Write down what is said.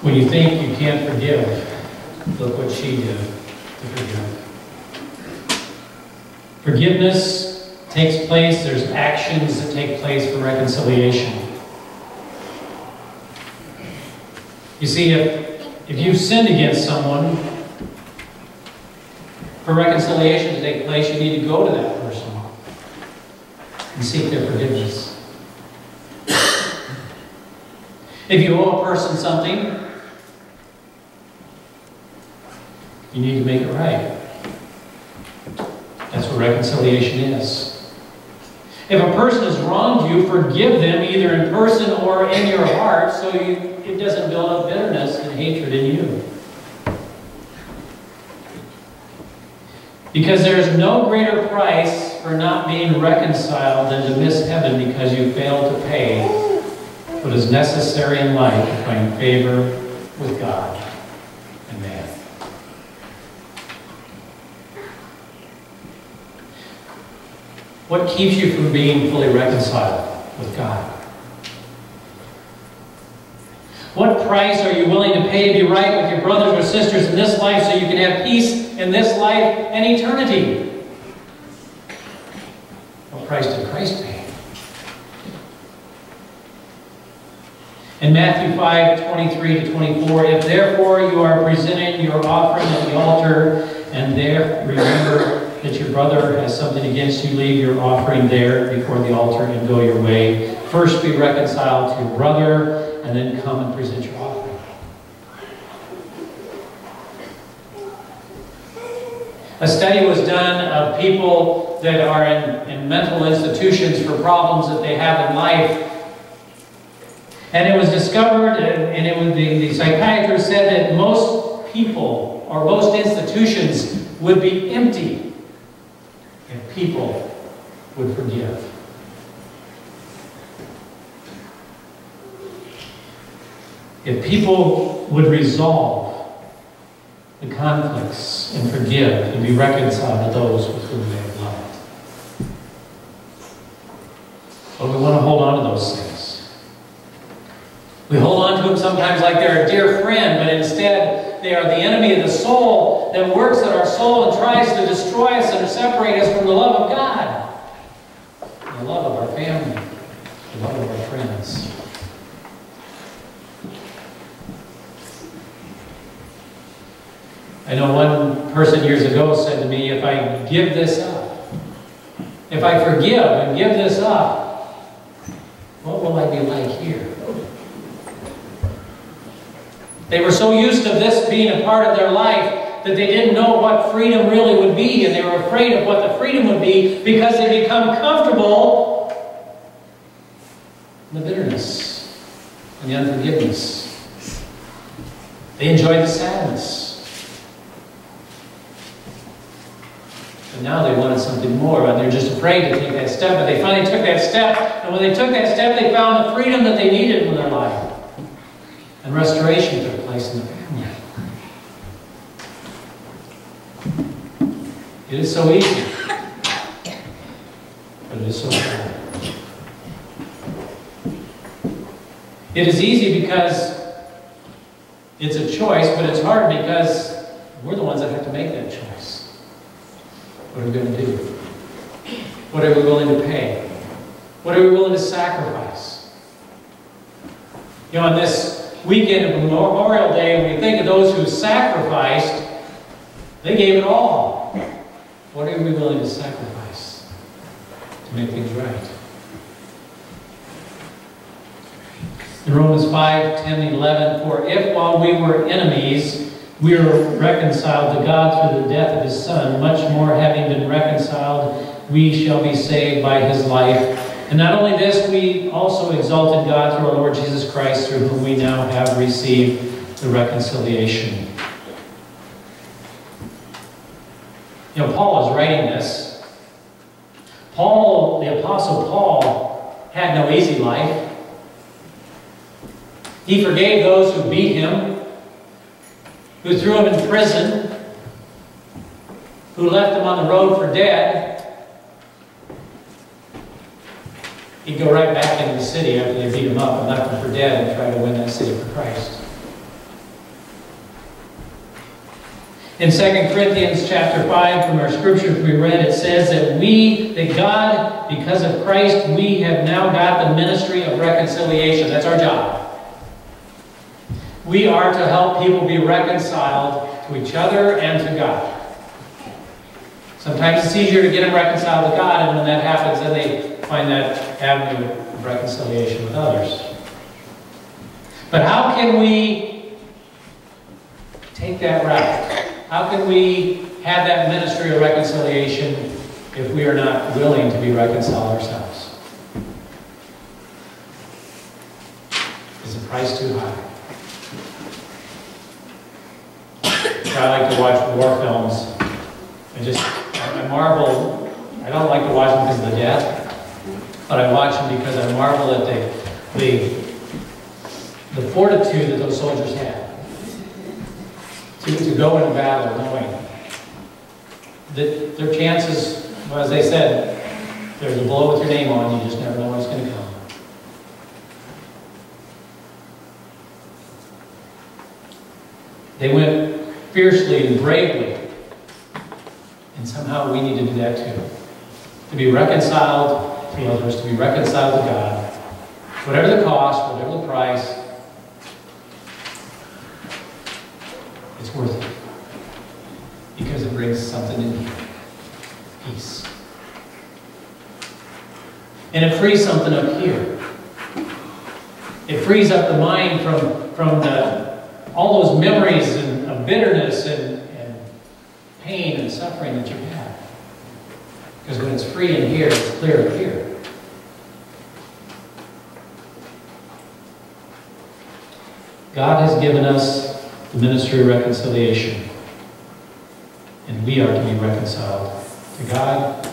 When you think you can't forgive, look what she did to forgive. Forgiveness takes place. There's actions that take place for reconciliation. You see, if you've sinned against someone, for reconciliation to take place, you need to go to that person and seek their forgiveness. If you owe a person something, you need to make it right. That's what reconciliation is. If a person has wronged you, forgive them either in person or in your heart so it doesn't build up bitterness and hatred in you. Because there is no greater price for not being reconciled than to miss heaven because you failed to pay what is necessary in life to find favor with God and man. What keeps you from being fully reconciled with God? What price are you willing to pay to be right with your brothers or sisters in this life so you can have peace in this life and eternity? What price did Christ pay? In Matthew 5:23-24, if therefore you are presenting your offering at the altar, and there remember that your brother has something against you, leave your offering there before the altar and go your way. First be reconciled to your brother, and then come and present your offering. A study was done of people that are in mental institutions for problems that they have in life. And it was discovered, and the psychiatrist said that most people, or most institutions, would be empty if people would forgive. If people would resolve the conflicts and forgive and be reconciled to those with whom they have loved. But we want to hold on to those things. We hold on to them sometimes like they're a dear friend, but instead they are the enemy of the soul that works at our soul and tries to destroy us and separate us from the love of God, the love of our family, the love of our friends. I know one person years ago said to me, if I give this up, if I forgive and give this up, what will I be like here? They were so used to this being a part of their life that they didn't know what freedom really would be, and they were afraid of what the freedom would be because they become comfortable in the bitterness and the unforgiveness. They enjoyed the sadness. But now they wanted something more, but they're just afraid to take that step. But they finally took that step, and when they took that step, they found the freedom that they needed in their life. And restoration took place in the family. It is so easy, but it is so hard. It is easy because it's a choice, but it's hard because we're the ones that have to make that choice. What are we going to do? What are we willing to pay? What are we willing to sacrifice? You know, on this weekend of Memorial Day, when we think of those who sacrificed, they gave it all. What are we willing to sacrifice to make things right? In Romans 5:10-11, for if while we were enemies, we are reconciled to God through the death of His Son, much more having been reconciled, we shall be saved by His life. And not only this, we also exalted God through our Lord Jesus Christ, through whom we now have received the reconciliation. You know, Paul is writing this. Paul, the Apostle Paul, had no easy life. He forgave those who beat him, who threw him in prison, who left him on the road for dead. He'd go right back into the city after they beat him up and left him for dead and try to win that city for Christ. In 2 Corinthians chapter 5, from our scriptures we read, it says that God, because of Christ, we have now got the ministry of reconciliation. That's our job. We are to help people be reconciled to each other and to God. Sometimes it's easier to get them reconciled to God, and when that happens, then they find that avenue of reconciliation with others. But how can we take that route? How can we have that ministry of reconciliation if we are not willing to be reconciled ourselves? Is the price too high? I like to watch war films. I marvel. I don't like to watch them because of the death, but I watch them because I marvel at the fortitude that those soldiers had to go into battle knowing that their chances, well, as they said, there's a blow with your name on, you just never know when it's going to come. They went fiercely and bravely, and somehow we need to do that too. To be reconciled to others, to be reconciled to God, whatever the cost, whatever the price, it's worth it. Because it brings something in here. Peace. And it frees something up here. It frees up the mind from all those memories of bitterness and pain and suffering that you've had. Because when it's free in here, it's clear up here. God has given us the ministry of reconciliation. And we are to be reconciled to God